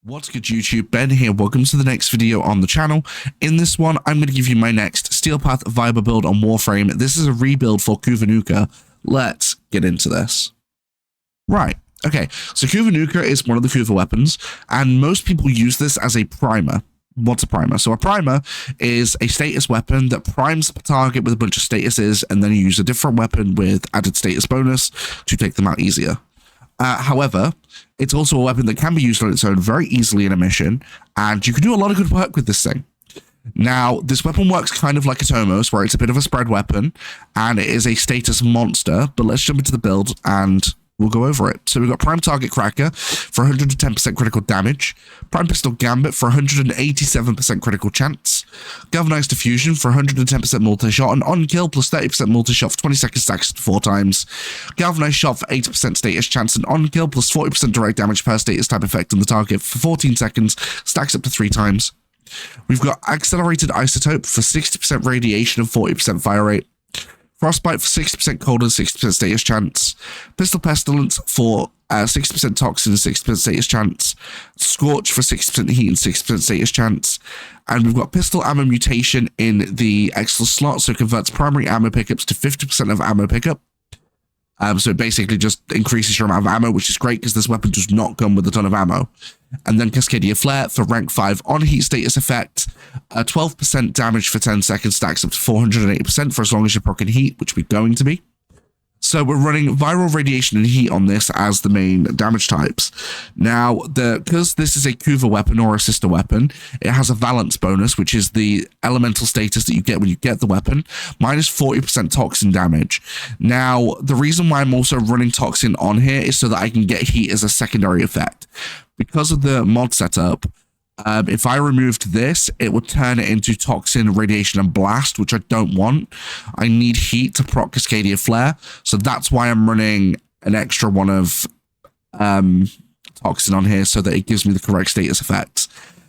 What's good YouTube, Ben here, welcome to the next video on the channel. In this one, I'm going to give you my next Steel Path Viber build on Warframe. This is a rebuild for Kuva Nukor. Let's get into this. Right, okay, so Kuva Nukor is one of the Kuva weapons, and most people use this as a primer. What's a primer? So a primer is a status weapon that primes the target with a bunch of statuses, and then you use a different weapon with added status bonus to take them out easier. However, it's also a weapon that can be used on its own very easily in a mission, and you can do a lot of good work with this thing. Now, this weapon works kind of like a Tomos, where it's a bit of a spread weapon, and it is a status monster, but let's jump into the build and we'll go over it. So we've got Prime Target Cracker for 110% critical damage, Prime Pistol Gambit for 187% critical chance, Galvanized Diffusion for 110% multi-shot, and on kill plus 30% multi-shot for 20 seconds stacks 4 times, Galvanized Shot for 80% status chance, and on kill plus 40% direct damage per status type effect on the target for 14 seconds, stacks up to 3 times. We've got Accelerated Isotope for 60% radiation and 40% fire rate, Frostbite for 60% cold and 60% status chance, Pistol Pestilence for 60% toxin and 60% status chance, Scorch for 60% heat and 60% status chance, and we've got Pistol Ammo Mutation in the extra slot, so it converts primary ammo pickups to 50% of ammo pickup. So it basically just increases your amount of ammo, which is great because this weapon does not come with a ton of ammo. And then Cascadia Flare for rank 5 on heat status effect, 12% damage for 10 seconds stacks up to 480% for as long as you're proccing heat, which we're going to be. So we're running viral radiation and heat on this as the main damage types. Now, because this is a Kuva weapon or a sister weapon, it has a valence bonus, which is the elemental status that you get when you get the weapon, minus 40% toxin damage. Now, the reason why I'm also running toxin on here is so that I can get heat as a secondary effect. Because of the mod setup, if I removed this, it would turn it into toxin, radiation, and blast, which I don't want. I need heat to proc Cascadia Flare, so that's why I'm running an extra one of toxin on here so that it gives me the correct status effects.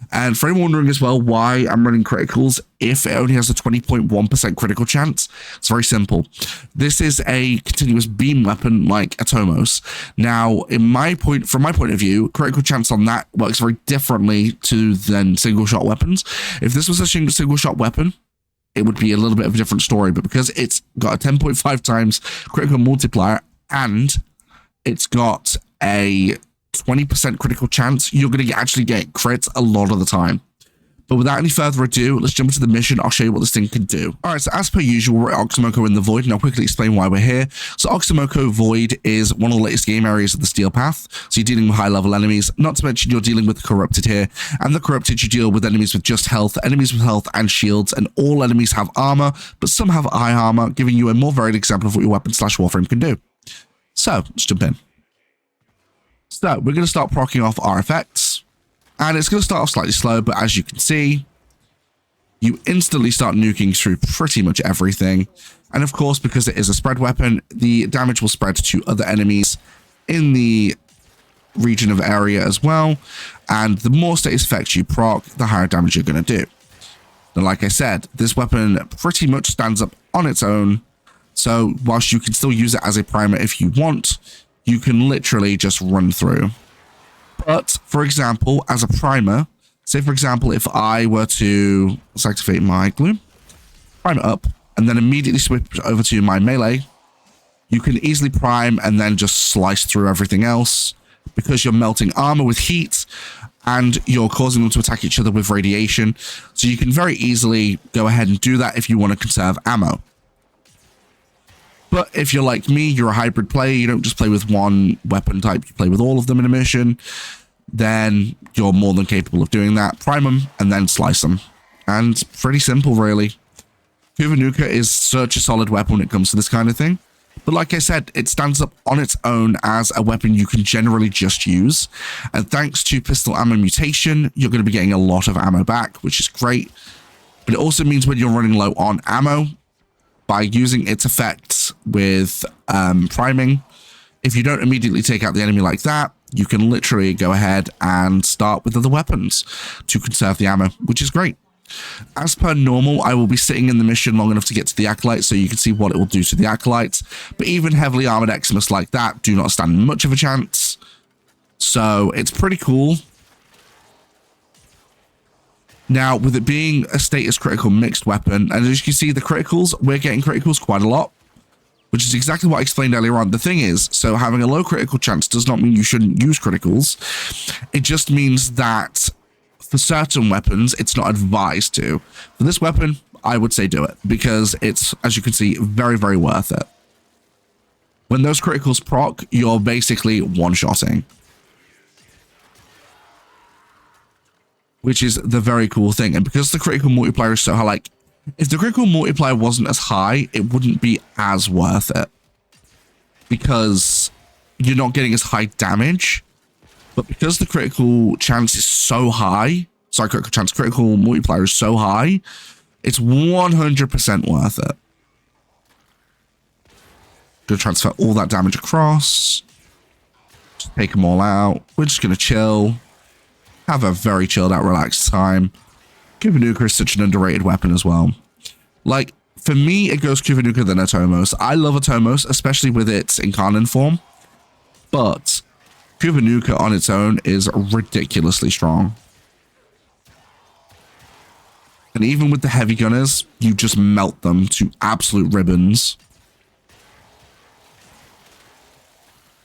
And for anyone wondering as well why I'm running criticals if it only has a 20.1% critical chance, it's very simple. This is a continuous beam weapon like a Tomos. Now, from my point of view, critical chance on that works very differently than single shot weapons. If this was a single shot weapon, it would be a little bit of a different story, but because it's got a 10.5 times critical multiplier and it's got a 20% critical chance, you're going to actually get crits a lot of the time. But without any further ado, let's jump into the mission. I'll show you what this thing can do. Alright, so as per usual, we're at Oxymoko in the Void, and I'll quickly explain why we're here. So Oxymoko Void is one of the latest game areas of the Steel Path, so you're dealing with high-level enemies, not to mention you're dealing with the Corrupted here, and the Corrupted you deal with enemies with just health, enemies with health and shields, and all enemies have armor, but some have high armor, giving you a more varied example of what your weapon / Warframe can do. So, let's jump in. So, we're going to start proccing off our effects, and it's going to start off slightly slow, but as you can see, you instantly start nuking through pretty much everything, and of course, because it is a spread weapon, the damage will spread to other enemies in the region of area as well, and the more status effects you proc, the higher damage you're going to do. Now, like I said, this weapon pretty much stands up on its own, so whilst you can still use it as a primer if you want, you can literally just run through. But, for example, as a primer, say, for example, if I were to let's activate my glue, prime it up, and then immediately switch over to my melee, you can easily prime and then just slice through everything else because you're melting armor with heat and you're causing them to attack each other with radiation. So you can very easily go ahead and do that if you want to conserve ammo. But if you're like me, you're a hybrid player, you don't just play with one weapon type, you play with all of them in a mission, then you're more than capable of doing that. Prime them and then slice them. And it's pretty simple, really. Kuva Nukor is such a solid weapon when it comes to this kind of thing. But like I said, it stands up on its own as a weapon you can generally just use. And thanks to Pistol Ammo Mutation, you're going to be getting a lot of ammo back, which is great. But it also means when you're running low on ammo, by using its effects with priming, if you don't immediately take out the enemy like that, you can literally go ahead and start with other weapons to conserve the ammo, which is great. As per normal, I will be sitting in the mission long enough to get to the acolytes so you can see what it will do to the acolytes, but even heavily armored Eximus like that do not stand much of a chance. So it's pretty cool. Now, with it being a status critical mixed weapon, and as you can see, the criticals, we're getting criticals quite a lot, which is exactly what I explained earlier on. The thing is, so having a low critical chance does not mean you shouldn't use criticals. It just means that for certain weapons, it's not advised to. For this weapon, I would say do it, because it's, as you can see, very, very worth it. When those criticals proc, you're basically one-shotting, which is the very cool thing. And because the critical multiplier is so high, like, if the critical multiplier wasn't as high, it wouldn't be as worth it, because you're not getting as high damage. But because the critical chance is so high, sorry, critical multiplier is so high, it's 100% worth it. Gonna transfer all that damage across. Just take them all out. We're just gonna chill. Have a very chilled out, relaxed time. Kuva Nukor is such an underrated weapon as well. Like, for me, it goes Kuva Nukor than Atomos. I love Atomos, especially with its incarnate form. But Kuva Nukor on its own is ridiculously strong. And even with the heavy gunners, you just melt them to absolute ribbons.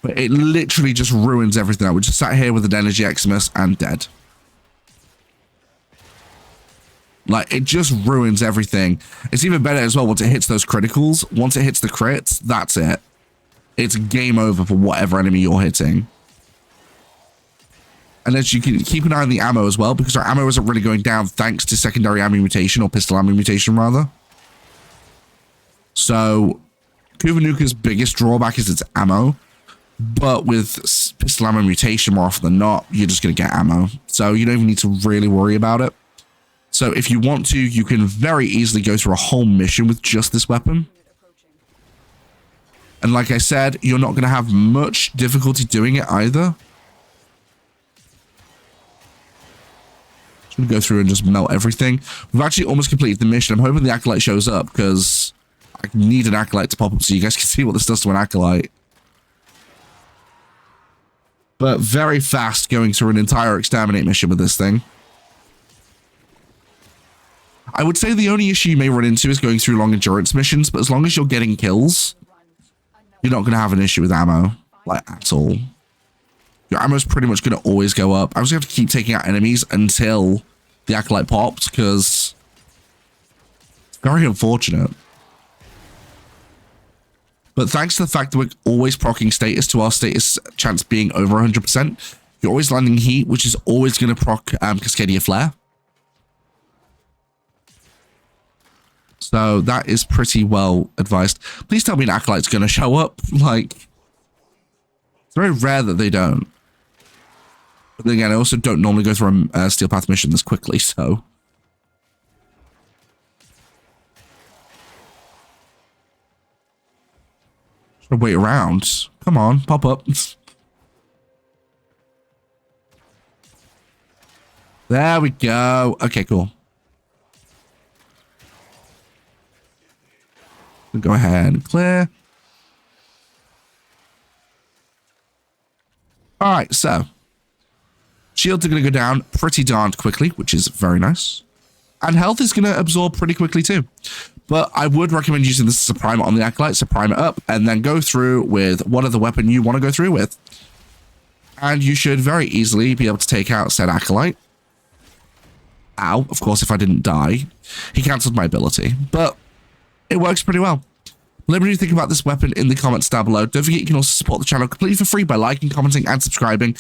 But it literally just ruins everything. We just sat here with an energy Eximus and dead. Like, it just ruins everything. It's even better as well once it hits those criticals. Once it hits the crits, that's it. It's game over for whatever enemy you're hitting. And as you can keep an eye on the ammo as well, because our ammo isn't really going down thanks to secondary ammo mutation, or pistol ammo mutation rather. So Kuva Nukor's biggest drawback is its ammo. But with pistol ammo mutation, more often than not, you're just going to get ammo. So you don't even need to really worry about it. So if you want to, you can very easily go through a whole mission with just this weapon. And like I said, you're not going to have much difficulty doing it either. Just going to go through and just melt everything. We've actually almost completed the mission. I'm hoping the acolyte shows up, because I need an acolyte to pop up so you guys can see what this does to an acolyte. But very fast going through an entire exterminate mission with this thing. I would say the only issue you may run into is going through long endurance missions, but as long as you're getting kills, you're not going to have an issue with ammo, like, at all. Your ammo's pretty much going to always go up. I was going to have to keep taking out enemies until the acolyte popped, because it's very unfortunate. But thanks to the fact that we're always proccing status to our status chance being over 100%, you're always landing heat, which is always going to proc Cascadia Flare. So that is pretty well advised. Please tell me an acolyte's going to show up. Like, it's very rare that they don't. But then again, I also don't normally go through a Steel Path mission this quickly, so. Wait around. Come on, pop up. There we go. Okay, cool. We'll go ahead and clear. All right, so shields are going to go down pretty darned quickly, which is very nice. And health is going to absorb pretty quickly too. But I would recommend using this as a primer on the acolyte, so prime it up, and then go through with what other weapon you want to go through with. And you should very easily be able to take out said acolyte. Ow, of course, if I didn't die. He cancelled my ability, but it works pretty well. Let me know what you think about this weapon in the comments down below. Don't forget you can also support the channel completely for free by liking, commenting, and subscribing.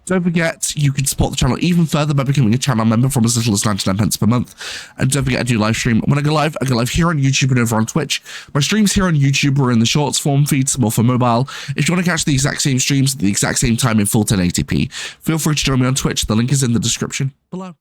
Don't forget, you can support the channel even further by becoming a channel member from as little as 99 pence per month. And don't forget, I do live stream. When I go live here on YouTube and over on Twitch. My streams here on YouTube are in the shorts form feeds, more for mobile. If you want to catch the exact same streams at the exact same time in full 1080p, feel free to join me on Twitch. The link is in the description below.